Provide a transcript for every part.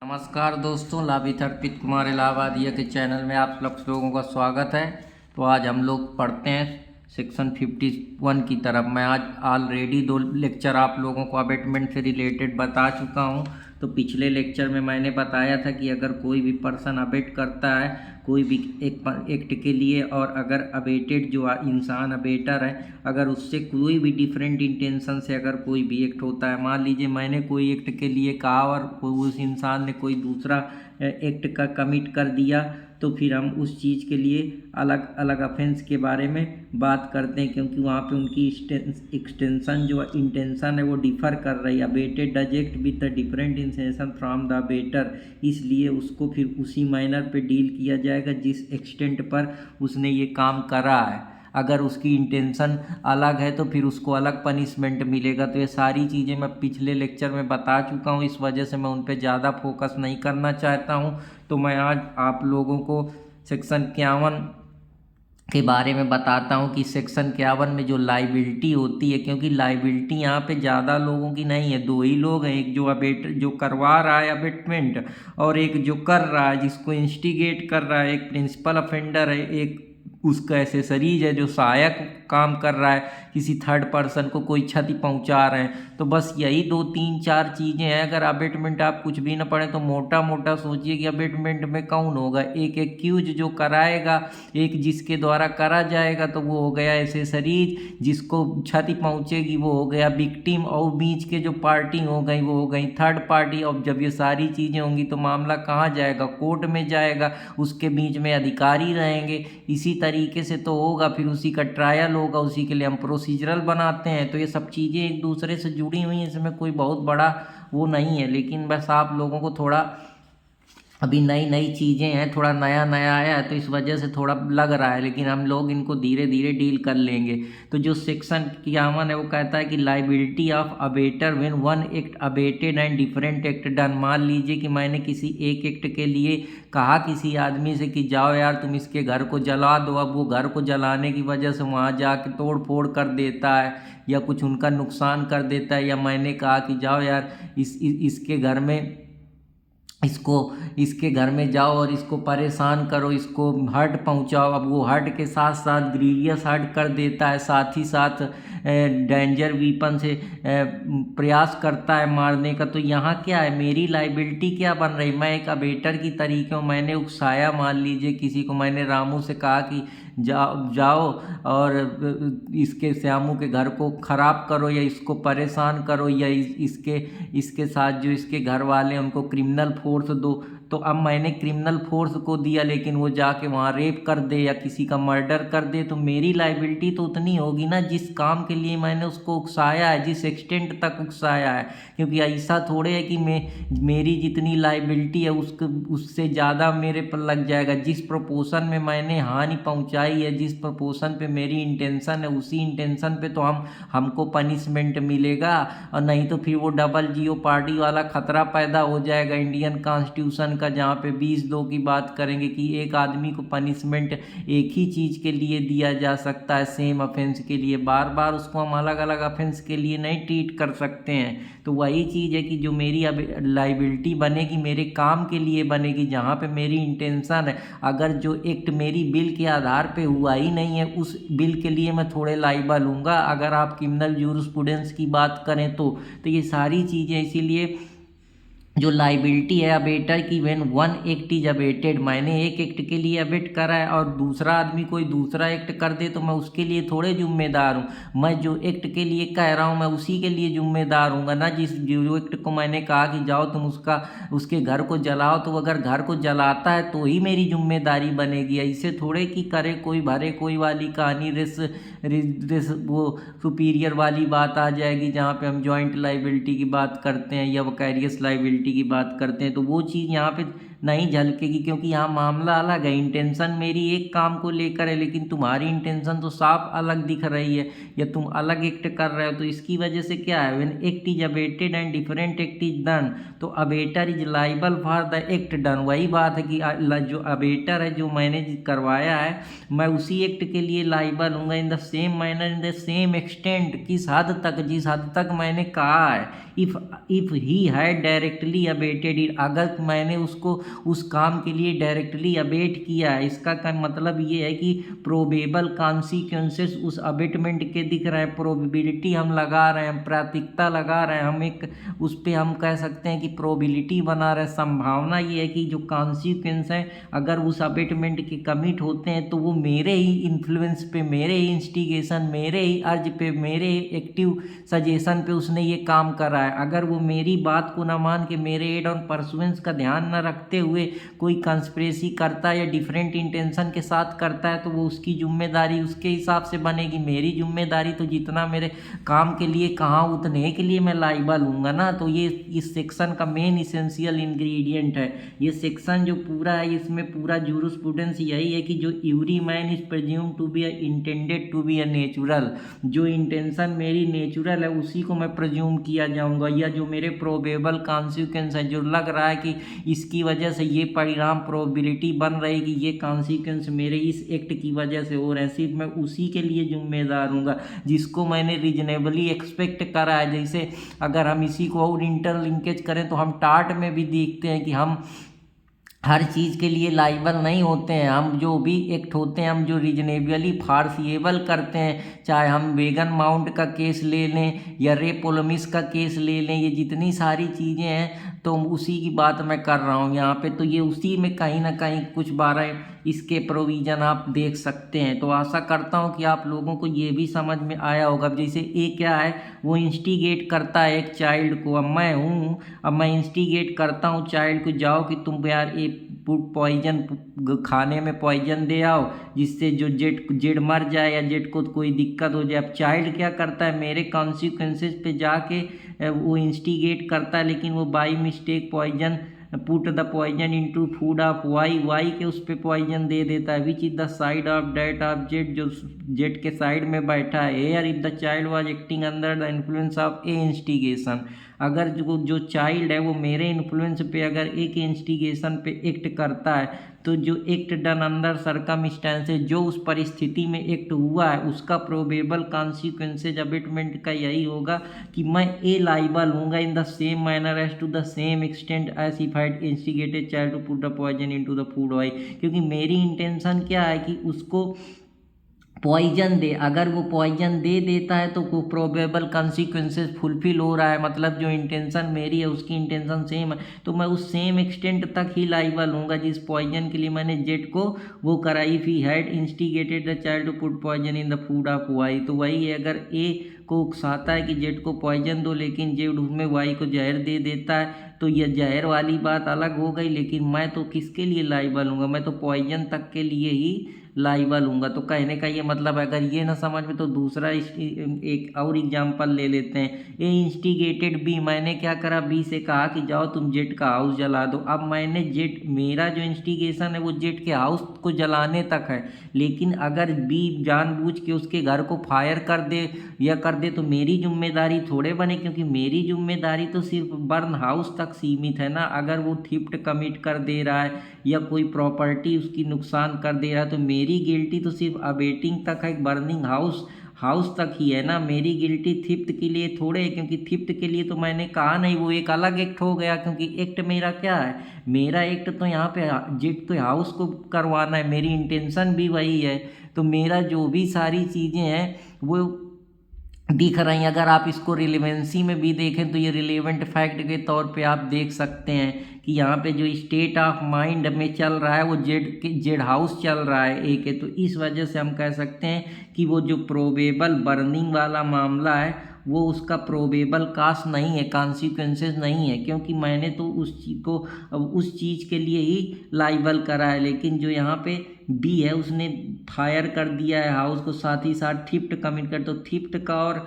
नमस्कार दोस्तों, लाभित अर्पित कुमार इलाहाबादिया के चैनल में आप लोगों का स्वागत है। तो आज हम लोग पढ़ते हैं सेक्शन 51 की तरफ। मैं आज ऑलरेडी 2 लेक्चर आप लोगों को अबेटमेंट से रिलेटेड बता चुका हूं। तो पिछले लेक्चर में मैंने बताया था कि अगर कोई भी पर्सन अबेट करता है कोई भी एक एक्ट के लिए, और अगर अबेटेड जो इंसान अबेटर है अगर उससे कोई भी डिफरेंट इंटेंशन से अगर कोई भी एक्ट होता है, मान लीजिए मैंने कोई एक्ट के लिए कहा और उस इंसान ने कोई दूसरा एक्ट का कमिट कर दिया, तो फिर हम उस चीज़ के लिए अलग अलग ऑफेंस के बारे में बात करते हैं, क्योंकि वहाँ पे उनकी एक्सटेंशन जो इंटेंशन है वो डिफ़र कर रही है। Abetted does act with the different intention from the abettor, इसलिए उसको फिर उसी मैनर पे डील किया जाएगा जिस एक्सटेंट पर उसने ये काम करा है। अगर उसकी इंटेंशन अलग है तो फिर उसको अलग पनिशमेंट मिलेगा। तो ये सारी चीज़ें मैं पिछले लेक्चर में बता चुका हूँ, इस वजह से मैं उन पर ज़्यादा फोकस नहीं करना चाहता हूँ। तो मैं आज आप लोगों को सेक्शन 51 के बारे में बताता हूँ कि सेक्शन 51 में जो लाइबिलिटी होती है, क्योंकि लाइबिलिटी यहाँ पे ज़्यादा लोगों की नहीं है, 2 ही लोग हैं, एक जो करवा रहा है अबेटमेंट और एक जो कर रहा है, जिसको इंस्टिगेट कर रहा है। एक प्रिंसिपल ऑफेंडर है, एक उसका एसेसरीज है जो सहायक काम कर रहा है, किसी थर्ड पर्सन को कोई क्षति पहुंचा रहे हैं। तो बस यही 2 3 4 चीज़ें हैं। अगर अबेटमेंट आप कुछ भी ना पढ़ें तो मोटा मोटा सोचिए कि अबेटमेंट में कौन होगा, एक एक्यूज जो कराएगा, एक जिसके द्वारा करा जाएगा तो वो हो गया एसेसरीज, जिसको क्षति पहुंचेगी वो हो गया विक्टिम, और बीच के जो पार्टी हो गई वो हो गई थर्ड पार्टी। और जब ये सारी चीज़ें होंगी तो मामला कहाँ जाएगा, कोर्ट में जाएगा, उसके बीच में अधिकारी रहेंगे। इसी तरीके से तो होगा, फिर उसी का ट्रायल होगा, उसी के लिए हम प्रोसीजरल बनाते हैं। तो ये सब चीज़ें एक दूसरे से जुड़ी हुई हैं, इसमें कोई बहुत बड़ा वो नहीं है, लेकिन बस आप लोगों को थोड़ा अभी नई नई चीज़ें हैं, थोड़ा नया नया आया है तो इस वजह से थोड़ा लग रहा है, लेकिन हम लोग इनको धीरे धीरे डील कर लेंगे। तो जो सेक्शन 51 है वो कहता है कि liability of abettor when one act abetted and different act done. मान लीजिए कि मैंने किसी एक एक्ट के लिए कहा किसी आदमी से कि जाओ यार तुम इसके घर को जला दो, अब वो घर को जलाने की वजह से वहाँ जाके तोड़ फोड़ कर देता है या कुछ उनका नुकसान कर देता है, या मैंने कहा कि जाओ यार इसके घर में इसके घर में जाओ और इसको परेशान करो, इसको हर्ट पहुंचाओ। अब वो हर्ट के साथ साथ ग्रीवियस हर्ट कर देता है, साथ ही साथ डेंजर वीपन से प्रयास करता है मारने का। तो यहाँ क्या है, मेरी लाइबिलिटी क्या बन रही, मैं एक अबेटर की तरीके हूँ, मैंने उकसाया, मान लीजिए किसी को मैंने रामू से कहा कि जाओ और इसके श्यामू के घर को ख़राब करो या इसको परेशान करो, या इसके साथ जो इसके घर वाले हैं उनको क्रिमिनल फोर्स दो। तो अब मैंने क्रिमिनल फोर्स को दिया, लेकिन वो जाके वहाँ रेप कर दे या किसी का मर्डर कर दे, तो मेरी लाइबिलिटी तो उतनी होगी ना जिस काम के लिए मैंने उसको उकसाया है, जिस एक्सटेंट तक उकसाया है। क्योंकि ऐसा थोड़े है कि मेरी जितनी लाइबिलिटी है उससे ज़्यादा मेरे पर लग जाएगा। जिस प्रोपोर्शन में मैंने हानि पहुँचाई है, जिस प्रोपोर्शन पे मेरी इंटेंशन है, उसी इंटेंशन पे तो हमको पनिशमेंट मिलेगा, और नहीं तो फिर वो डबल जीओ पार्टी वाला खतरा पैदा हो जाएगा इंडियन कॉन्स्टिट्यूशन का, जहाँ पे 20(2) की बात करेंगे कि एक आदमी को पनिशमेंट एक ही चीज़ के लिए दिया जा सकता है, सेम ऑफेंस के लिए, बार बार उसको हम अलग अलग ऑफेंस के लिए नहीं ट्रीट कर सकते हैं। तो वही चीज़ है कि जो मेरी अब लाइबिलिटी बनेगी मेरे काम के लिए बनेगी, जहाँ पे मेरी इंटेंशन है। अगर जो एक्ट मेरी बिल के आधार पे हुआ ही नहीं है उस बिल के लिए मैं थोड़े लाइबल हूँगा, अगर आप क्रिमिनल जूरिस्प्रूडेंस की बात करें तो ये सारी चीज़ें, इसीलिए जो लाइबिलिटी है अबेटर की, when one act is abetted, मैंने एक एक्ट के लिए अबेट करा है और दूसरा आदमी कोई दूसरा एक्ट कर दे तो मैं उसके लिए थोड़े जिम्मेदार हूँ। मैं जो एक्ट के लिए कह रहा हूँ मैं उसी के लिए जिम्मेदार हूँगा ना। जो एक्ट को मैंने कहा कि जाओ तुम उसके घर को जलाओ, तो अगर घर को जलाता है तो ही मेरी जिम्मेदारी बनेगी। ऐसे थोड़े कि करे कोई भरे कोई वाली कहानी, वो सुपीरियर वाली बात आ जाएगी जहाँ पे हम जॉइंट लाइबिलिटी की बात करते हैं या वकैरियस लाइबिलिटी की बात करते हैं। तो वो चीज़ यहाँ पे नहीं झलकेगी, क्योंकि यहाँ मामला अलग है। इंटेंशन मेरी एक काम को लेकर है, लेकिन तुम्हारी इंटेंशन तो साफ अलग दिख रही है, या तुम अलग एक्ट कर रहे हो। तो इसकी वजह से क्या है, when act is abetted and different act is done, तो abettor is liable for the act done. वही बात है कि जो अबेटर है, जो मैंने करवाया है, मैं उसी एक्ट के लिए लाइबल हूँगा in the same manner, in the same extent. किस हद तक, जिस हद तक मैंने कहा है। If he had directly abetted it, अगर मैंने उसको उस काम के लिए डायरेक्टली अबेट किया है, इसका मतलब ये है कि प्रोबेबल कॉन्सिक्वेंसेस उस अबेटमेंट के दिख रहे हैं, प्रोबेबिलिटी हम लगा रहे हैं, प्राथमिकता लगा रहे हैं, हम एक उस पर हम कह सकते हैं कि प्रोबेबिलिटी बना रहे हैं। संभावना ये है कि जो कॉन्सिक्वेंस है, अगर उस अबेटमेंट के कमिट होते हैं तो वो मेरे ही इन्फ्लुएंस पे, मेरे ही इंस्टिगेशन, मेरे ही अर्ज पे, मेरे ही एक्टिव सजेशन पे उसने ये काम करा है। अगर वो मेरी बात को ना मान के मेरे एड ऑन परसुएंस का ध्यान न रखते हुए कोई कंस्पिरेसी करता है या डिफरेंट इंटेंशन के साथ करता है, तो वो उसकी जिम्मेदारी उसके हिसाब से बनेगी। मेरी जिम्मेदारी तो जितना मेरे काम के लिए कहा उतने के लिए मैं लाइबल हूँगा ना। तो ये इस सेक्शन का मेन इसेंशियल इंग्रेडिएंट है। ये सेक्शन जो पूरा है, इसमें पूरा जूरिस्प्रूडेंस यही है कि जो every man is presumed to be intended to be a natural, जो इंटेंशन मेरी नेचुरल है उसी को मैं प्रेज्यूम किया जाऊँगा, या जो मेरे प्रोबेबल कॉन्सिक्वेंस है, जो लग रहा है कि इसकी वजह से ये परिणाम प्रोबेबिलिटी बन रही कि ये कॉन्सिक्वेंस मेरे इस एक्ट की वजह से हो रहे हैं, सिर्फ मैं उसी के लिए जिम्मेदार हूँगा जिसको मैंने रीजनेबली एक्सपेक्ट करा है। जैसे अगर हम इसी को और इंटरलिंकेज करें तो हम टार्ट में भी देखते हैं कि हम हर चीज़ के लिए लाइबल नहीं होते हैं। हम जो भी एक्ट होते हैं, हम जो रीजनेबली फार्सिएबल करते हैं, चाहे हम वेगन माउंट का केस ले लें या रे पोलमिस का केस ले लें, ये जितनी सारी चीज़ें हैं तो उसी की बात मैं कर रहा हूँ यहाँ पे। तो ये उसी में कहीं ना कहीं कुछ 12 इसके प्रोविज़न आप देख सकते हैं। तो आशा करता हूँ कि आप लोगों को ये भी समझ में आया होगा। अब जैसे ए क्या है, वो इंस्टिगेट करता है एक चाइल्ड को। अब मैं हूँ, अब मैं इंस्टिगेट करता हूँ चाइल्ड को, जाओ कि तुम यार ये पॉइजन खाने में पॉइजन दे आओ जिससे जो जेड मर जाए या जेड को कोई दिक्कत हो जाए। अब चाइल्ड क्या करता है, मेरे कॉन्सिक्वेंसेस पे जाके वो इंस्टिगेट करता है, लेकिन वो by mistake poison put the poison into food of Y के उस पर पॉइजन दे देता है, which is the side of that of Z, जो जेड के साइड में बैठा है। Air if the child was acting under the influence of a instigation, अगर जो चाइल्ड है वो मेरे इन्फ्लुएंस पे अगर एक इंस्टिगेशन पे एक्ट करता है, तो जो एक्ट डन अंडर सर्कमस्टेंसेस, जो उस परिस्थिति में एक्ट हुआ है, उसका प्रोबेबल कॉन्सिक्वेंसेज अबेटमेंट का यही होगा कि मैं ए लाइबल हूँगा in the same manner as to the same extent as if had instigated child to put the poison into the food Y. क्योंकि मेरी इंटेंशन क्या है कि उसको पॉइजन दे, अगर वो पॉइजन दे देता है तो वो प्रोबेबल कॉन्सिक्वेंसेस फुलफिल हो रहा है, मतलब जो इंटेंशन मेरी है उसकी इंटेंशन सेम है, तो मैं उस सेम एक्सटेंट तक ही लाइबल हूँगा जिस पॉइजन के लिए मैंने जेड को वो करा। If he had instigated the child to put poison in the food of Y, तो वही है, अगर ए को उकसाता है कि जेड को पॉइजन दो, लेकिन जेड उसमें वाई को जहर दे देता है, तो यह जहर वाली बात अलग हो गई। लेकिन मैं तो किसके लिए लाइबल हूँगा, मैं तो पॉइजन तक के लिए ही लाइबल हूँगा। तो कहने का ये मतलब है, अगर ये ना समझ में तो दूसरा एक और एग्जांपल ले लेते हैं। ए इंस्टिगेटेड बी, मैंने क्या करा, बी से कहा कि जाओ तुम जेड का हाउस जला दो। अब मैंने जेड, मेरा जो इंस्टिगेशन है वो जेड के हाउस को जलाने तक है, लेकिन अगर बी जानबूझ के उसके घर को फायर कर दे या कर दे तो मेरी जिम्मेदारी थोड़े बने, क्योंकि मेरी जिम्मेदारी तो सिर्फ बर्न हाउस तक सीमित है ना। अगर वो थिफ्ट कमिट कर दे रहा है या कोई प्रॉपर्टी उसकी नुकसान कर दे रहा है तो मेरी गिल्टी तो सिर्फ अबेटिंग तक है, बर्निंग हाउस तक ही है ना। मेरी गिल्टी थिफ्ट के लिए थोड़े है, क्योंकि थिफ्ट के लिए तो मैंने कहा नहीं, वो एक अलग एक्ट हो गया। क्योंकि एक्ट मेरा क्या है, मेरा एक्ट तो यहाँ पे जेट तो हाउस को करवाना है, मेरी इंटेंशन भी वही है। तो मेरा जो भी सारी चीज़ें हैं वो दिख रही हैं। अगर आप इसको रिलेवेंसी में भी देखें तो ये रिलेवेंट फैक्ट के तौर पे आप देख सकते हैं कि यहाँ पे जो स्टेट ऑफ माइंड में चल रहा है वो जेड हाउस चल रहा है एक है। तो इस वजह से हम कह सकते हैं कि वो जो प्रोबेबल बर्निंग वाला मामला है वो उसका प्रोबेबल कास्ट नहीं है, कॉन्सिक्वेंसेस नहीं है, क्योंकि मैंने तो उस चीज़ को उस चीज़ के लिए ही लाइबल करा है। लेकिन जो यहाँ पे बी है उसने फायर कर दिया है हाउस को, साथ ही साथ थिफ्ट कमिट कर, तो थिफ्ट का और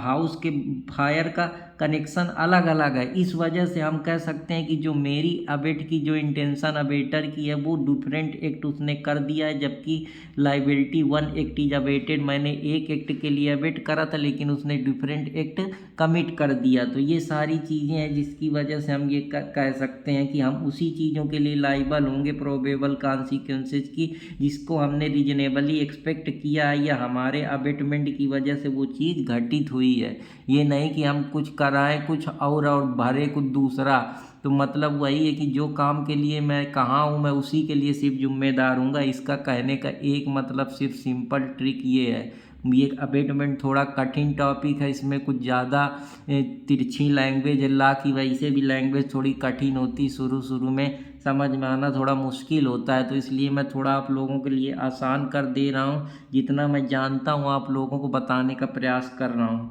हाउस के फायर का कनेक्शन अलग अलग है। इस वजह से हम कह सकते हैं कि जो मेरी अबेट की जो इंटेंशन अबेटर की है वो डिफरेंट एक्ट उसने कर दिया है, जबकि लाइबिलिटी 1 एक्ट इज अबेटेड, मैंने एक एक्ट के लिए अबेट करा था लेकिन उसने डिफरेंट एक्ट कमिट कर दिया। तो ये सारी चीज़ें हैं जिसकी वजह से हम ये कह सकते हैं कि हम उसी चीज़ों के लिए लाइबल होंगे प्रोबेबल कॉन्सिक्वेंसेज की जिसको हमने रीजनेबली एक्सपेक्ट किया है या हमारे अबेटमेंट की वजह से वो चीज़ घटित हुई है। ये नहीं कि हम कुछ कराएं कुछ और भरे कुछ दूसरा। तो मतलब वही है कि जो काम के लिए मैं कहाँ हूँ मैं उसी के लिए सिर्फ जिम्मेदार हूँगा। इसका कहने का एक मतलब सिर्फ सिंपल ट्रिक ये है। ये अबेटमेंट थोड़ा कठिन टॉपिक है, इसमें कुछ ज़्यादा तिरछी लैंग्वेज है, ला की वजह से भी लैंग्वेज थोड़ी कठिन होती, शुरू में समझ में आना थोड़ा मुश्किल होता है। तो इसलिए मैं थोड़ा आप लोगों के लिए आसान कर दे रहा हूँ, जितना मैं जानता हूँ आप लोगों को बताने का प्रयास कर रहा हूँ।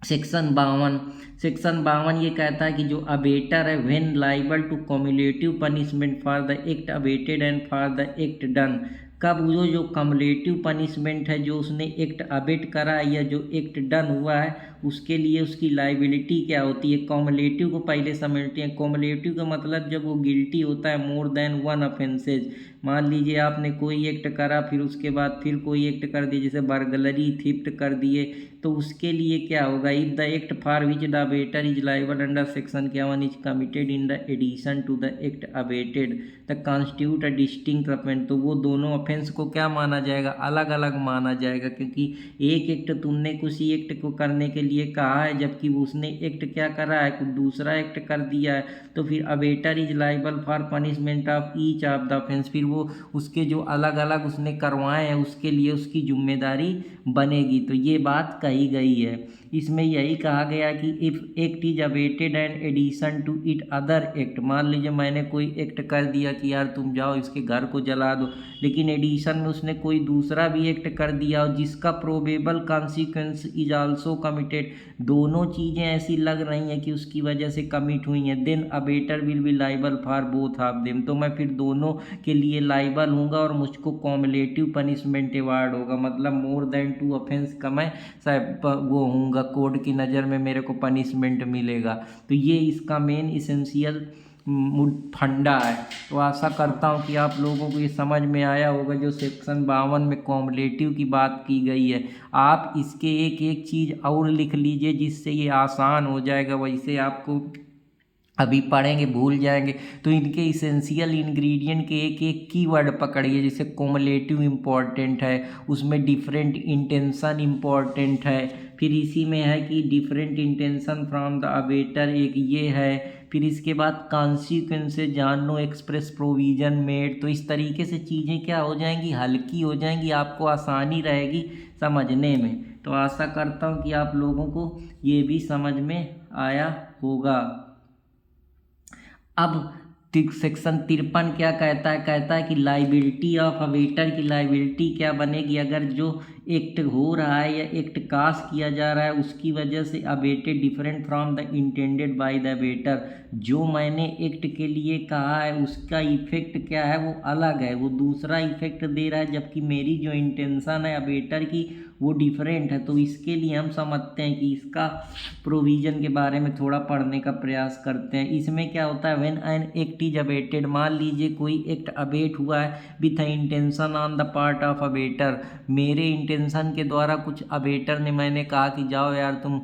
सेक्शन 52 ये कहता है कि जो अबेटर है when liable to cumulative punishment for the act abetted and for the act done, कब जो कम्युलेटिव पनिशमेंट है जो उसने एक्ट अबेट करा है या जो एक्ट डन हुआ है उसके लिए उसकी लाइबिलिटी क्या होती है। कॉमुलेटिव को पहले समझते हैं। कॉमुलेटिव का मतलब जब वो गिल्टी होता है मोर देन वन ऑफेंसेज। मान लीजिए आपने कोई एक्ट करा फिर उसके बाद फिर कोई एक्ट कर दिया, जैसे बर्गलरी थिफ्ट कर दिए, तो उसके लिए क्या होगा, if the act for which the abettor is liable under section 51 is committed in the addition to the act abetted the constitute a distinct offence, तो वो दोनों ऑफेंस को क्या माना जाएगा, अलग अलग माना जाएगा। क्योंकि एक एक्ट तुमने किसी एक्ट को करने के लिए कहा है जबकि उसने एक्ट क्या करा है, कुछ दूसरा एक्ट कर दिया है, तो फिर abettor is liable for punishment of each of the offence, फिर वो उसके जो अलग अलग उसने करवाए हैं उसके लिए उसकी जिम्मेदारी बनेगी। तो ये बात कही गई है। इसमें यही कहा गया कि if act is abetted and addition to it other act, मान लीजिए मैंने कोई एक्ट कर दिया कि यार तुम जाओ इसके घर को जला दो, लेकिन एडिशन में उसने कोई दूसरा भी एक्ट कर दिया और जिसका probable consequence is also committed, दोनों चीज़ें ऐसी लग रही हैं कि उसकी वजह से कमिट हुई हैं, then abettor will be liable for both of them, तो मैं फिर दोनों के लिए लाइबल हूँगा और मुझको कॉमुलेटिव पनिशमेंट अवार्ड होगा। मतलब मोर देन 2 ऑफेंस का मैं वो हूँगा, कोड की नज़र में मेरे को पनिशमेंट मिलेगा। तो ये इसका मेन इसेंशियल फंडा है। तो आशा करता हूँ कि आप लोगों को ये समझ में आया होगा जो सेक्शन 52 में कॉमुलेटिव की बात की गई है। आप इसके एक एक चीज़ और लिख लीजिए जिससे ये आसान हो जाएगा, वैसे आपको अभी पढ़ेंगे भूल जाएंगे। तो इनके इसेंशियल इंग्रेडिएंट के एक एक कीवर्ड पकड़िए, जैसे कॉमुलेटिव इम्पॉर्टेंट है, उसमें डिफरेंट इंटेंशन इम्पॉर्टेंट है, फिर इसी में है कि different intention from the abettor एक ये है, फिर इसके बाद कॉन्सिक्वेंसेस जानो एक्सप्रेस प्रोविजन मेड। तो इस तरीके से चीज़ें क्या हो जाएंगी, हल्की हो जाएंगी, आपको आसानी रहेगी समझने में। तो आशा करता हूँ कि आप लोगों को ये भी समझ में आया होगा। अब सेक्शन 53 क्या कहता है, कहता है कि लाइबिलिटी ऑफ अबेटर की लाइबिलिटी क्या बनेगी, अगर जो एक्ट हो रहा है या एक्ट कास्ट किया जा रहा है उसकी वजह से abetted different from the intended by the abettor, जो मैंने एक्ट के लिए कहा है उसका इफेक्ट क्या है वो अलग है, वो दूसरा इफेक्ट दे रहा है, जबकि मेरी जो इंटेंशन है अबेटर की वो डिफरेंट है। तो इसके लिए हम समझते हैं कि इसका प्रोविज़न के बारे में थोड़ा पढ़ने का प्रयास करते हैं। इसमें क्या होता है, when an act is abetted, मान लीजिए कोई एक्ट अबेट हुआ है with intention on the part of abettor, मेरे इंटेंशन के द्वारा कुछ अबेटर ने मैंने कहा कि जाओ यार तुम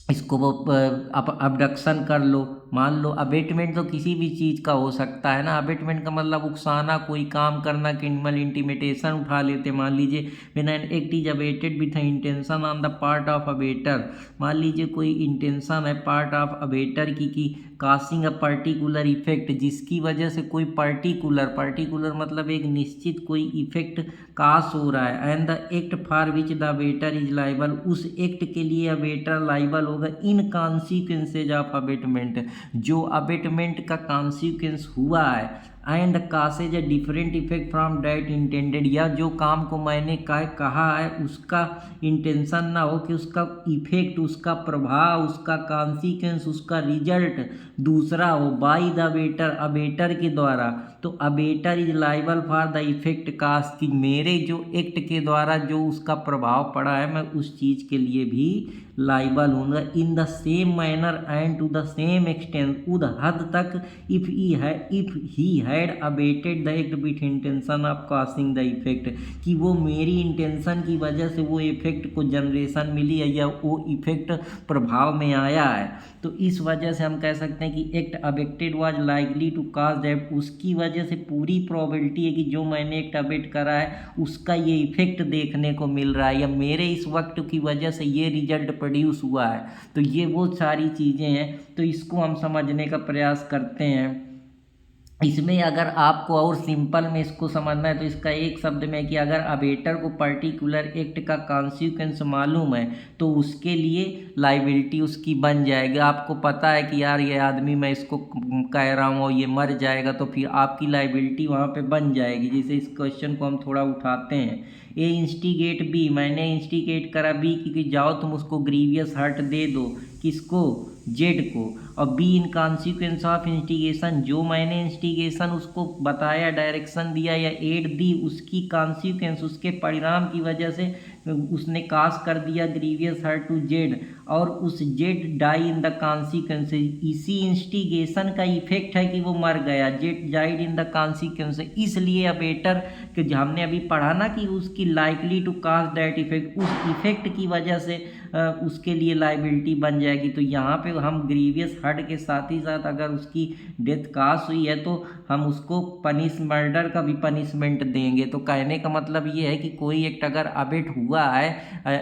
इसको वो अबडक्शन कर लो। मान लो अबेटमेंट तो किसी भी चीज़ का हो सकता है ना, अबेटमेंट का मतलब उकसाना, कोई काम करना, क्रिमिनल इंटीमिडेशन उठा लेते। मान लीजिए when an act is abetted with intention on the part of abettor, मान लीजिए कोई इंटेंशन है पार्ट ऑफ अबेटर की कासिंग अ पर्टिकुलर इफेक्ट, जिसकी वजह से कोई पर्टिकुलर मतलब एक निश्चित कोई इफेक्ट कास हो रहा है, and the act for which the abettor is liable, उस एक्ट के लिए अबेटर लाइबल होगा इन कॉन्सिक्वेंसेज ऑफ अबेटमेंट, जो अबेटमेंट का कॉन्सिक्वेंस हुआ है and causes a different effect from that intended, या जो काम को मैंने कहा है उसका इंटेंशन ना हो कि उसका इफेक्ट, उसका प्रभाव, उसका कॉन्सिक्वेंस, उसका रिजल्ट दूसरा हो बाई द अबेटर, अबेटर के द्वारा। तो abettor is liable for the effect caused, कि मेरे जो एक्ट के द्वारा जो उसका प्रभाव पड़ा है मैं उस चीज़ के लिए भी लाइबल हूँगा। In the same manner and to the same extent, उद हद तक if he had abetted the act with intention of causing the effect, कि वो मेरी इंटेंशन की वजह से वो इफेक्ट को जनरेशन मिली है या वो इफेक्ट प्रभाव में आया है। तो इस वजह से हम कह सकते हैं कि act abetted was likely to cause that, उसकी वजह से पूरी प्रोबेबिलिटी है कि जो मैंने एक्ट अबेट करा है उसका ये इफेक्ट देखने को मिल रहा है, या मेरे इस वक्त की वजह से ये रिजल्ट प्रोड्यूस हुआ है। तो ये वो सारी चीज़ें हैं, तो इसको हम समझने का प्रयास करते हैं। इसमें अगर आपको और सिंपल में इसको समझना है तो इसका एक शब्द में कि अगर अबेटर को पर्टिकुलर एक्ट का कॉन्सिक्वेंस मालूम है तो उसके लिए लाइबिलिटी उसकी बन जाएगी। आपको पता है कि यार ये आदमी मैं इसको कह रहा हूँ और ये मर जाएगा, तो फिर आपकी लाइबिलिटी वहाँ पे बन जाएगी। जैसे इस क्वेश्चन को हम थोड़ा उठाते हैं, ए इंस्टिगेट बी, मैंने इंस्टिगेट करा बी कि जाओ तुम उसको ग्रीवियस हर्ट दे दो, किसको, जेड को, और be in consequence of instigation, जो मैंने इंस्टिगेशन उसको बताया, डायरेक्शन दिया या एड दी, उसकी कॉन्सिक्वेंस, उसके परिणाम की वजह से उसने कास कर दिया ग्रीवियस हर्ट टू जेड, और उस Z die in the consequence, इसी इंस्टिगेशन का इफेक्ट है कि वो मर गया, Z died in the consequence. इसलिए अबेटर कि हमने अभी पढ़ा ना कि उसकी likely to cause that effect, उस इफेक्ट की वजह से उसके लिए लाइबिलिटी बन जाएगी। तो यहाँ पे हम ग्रीवियस हर्ट के साथ ही साथ अगर उसकी डेथ कास हुई है तो हम उसको मर्डर का भी पनिशमेंट देंगे। तो कहने का मतलब ये है कि कोई एक्ट अगर अबेट हुआ है,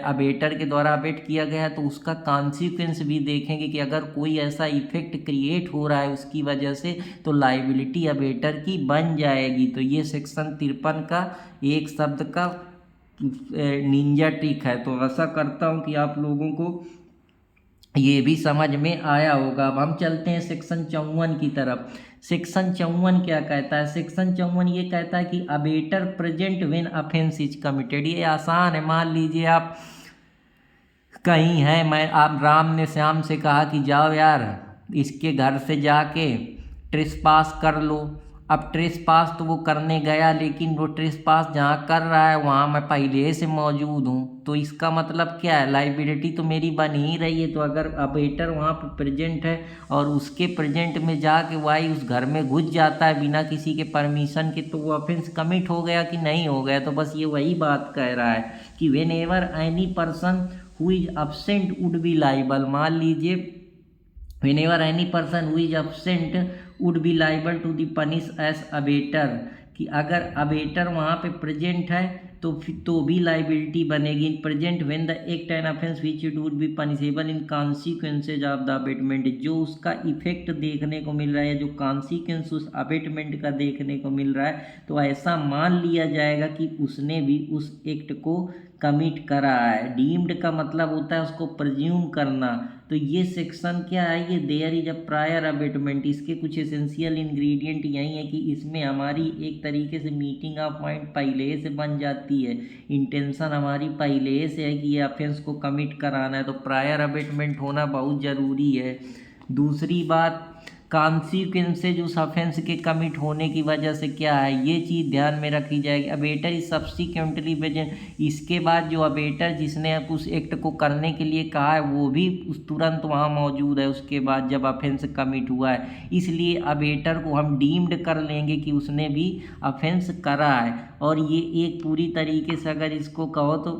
अबेटर के द्वारा अबेट किया गया है, तो उसका कॉन्सिक्वेंस भी देखेंगे कि अगर कोई ऐसा इफेक्ट क्रिएट हो रहा है उसकी वजह से तो लाइबिलिटी अबेटर की बन जाएगी। तो ये सेक्शन 53 का एक शब्द का निंजा ट्रिक है। तो आशा करता हूँ कि आप लोगों को ये भी समझ में आया होगा। अब हम चलते हैं सेक्शन 54 की तरफ। सेक्शन 54 क्या कहता है? सेक्शन 54 ये कहता है कि abettor present when offence is committed. ये आसान है। मान लीजिए आप कहीं हैं, आप राम ने श्याम से कहा कि जाओ यार इसके घर से जाके ट्रेसपास कर लो। अब ट्रेसपास तो वो करने गया, लेकिन वो ट्रेसपास जहाँ कर रहा है वहाँ मैं पहले से मौजूद हूँ। तो इसका मतलब क्या है? लाइबिलिटी तो मेरी बन ही रही है। तो अगर अबेटर वहाँ पर प्रेजेंट है और उसके प्रेजेंट में जाके वाई उस घर में घुस जाता है बिना किसी के परमिशन के, तो वो ऑफेंस कमिट हो गया कि नहीं हो गया? तो बस ये वही बात कह रहा है कि when ever any person who is absent would be liable। मान लीजिए whenever any person who is absent would be liable to the punish as abater, कि अगर अबेटर वहाँ पे प्रेजेंट है तो भी लाइबिलिटी बनेगी। Present when the act and offence which it would be punishable in consequences of the abetment, जो उसका इफेक्ट देखने को मिल रहा है, जो कॉन्सिक्वेंस उस अबेटमेंट का देखने को मिल रहा है, तो ऐसा मान लिया जाएगा कि उसने भी उस एक्ट को कमिट करा है। डीम्ड का मतलब होता है उसको प्रज्यूम करना। तो ये सेक्शन क्या है? ये there is a prior abetment. इसके कुछ एसेंशियल इंग्रेडिएंट यही है कि इसमें हमारी एक तरीके से मीटिंग ऑफ माइंड पहले से बन जाती है, इंटेंशन हमारी पहले से है कि ये ऑफेंस को कमिट कराना है। तो प्रायर अबेटमेंट होना बहुत ज़रूरी है। दूसरी बात, कॉन्सिक्वेंसेज उस ऑफेंस के कमिट होने की वजह से क्या है, ये चीज़ ध्यान में रखी जाएगी। अबेटर इज सब्सिक्वेंटली प्रेजेंट, इसके बाद जो अबेटर जिसने उस एक्ट को करने के लिए कहा है वो भी उस तुरंत वहाँ मौजूद है उसके बाद जब ऑफेंस कमिट हुआ है। इसलिए अबेटर को हम डीम्ड कर लेंगे कि उसने भी ऑफेंस करा है। और ये एक पूरी तरीके से अगर इसको कहो तो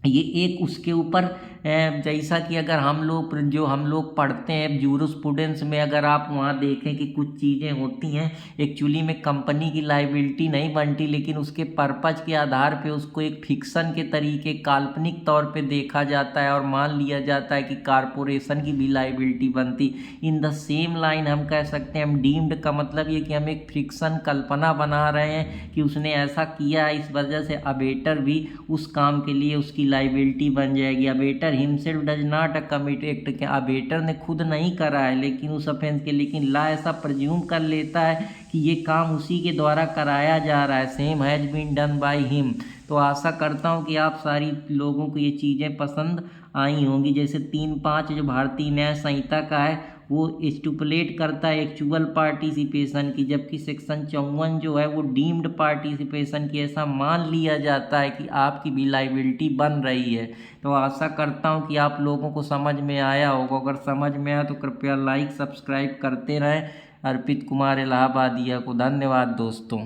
ये एक उसके ऊपर जैसा कि अगर हम लोग पढ़ते हैं जूरिस्प्रूडेंस में, अगर आप वहाँ देखें कि कुछ चीज़ें होती हैं एक्चुअली में कंपनी की लाइबिलिटी नहीं बनती, लेकिन उसके पर्पज के आधार पे उसको एक फिक्सन के तरीके काल्पनिक तौर पे देखा जाता है और मान लिया जाता है कि कारपोरेशन की भी लाइबिलिटी बनती। इन द सेम लाइन हम कह सकते हैं हम डीम्ड का मतलब ये कि हम एक फिक्सन कल्पना बना रहे हैं कि उसने ऐसा किया है, इस वजह से अबेटर भी उस काम के लिए उसकी लाइबिलिटी बन जाएगी। Abettor himself does not commit act, के अबेटर ने खुद नहीं करा है लेकिन उस ऑफेंस के, लेकिन लॉ ऐसा प्रज्यूम कर लेता है कि ये काम उसी के द्वारा कराया जा रहा है, same has been done by him. तो आशा करता हूँ कि आप सारी लोगों को ये चीज़ें पसंद आई होंगी। जैसे 3.5 जो भारतीय न्याय संहिता का है वो स्टुपुलेट करता है एक्चुअल पार्टिसिपेशन की, जबकि सेक्शन 54 जो है वो डीम्ड पार्टिसिपेशन की, ऐसा मान लिया जाता है कि आपकी भी लाइबिलिटी बन रही है। तो आशा करता हूँ कि आप लोगों को समझ में आया होगा। अगर समझ में आया तो कृपया लाइक सब्सक्राइब करते रहें। अर्पित कुमार इलाहाबादिया को धन्यवाद दोस्तों।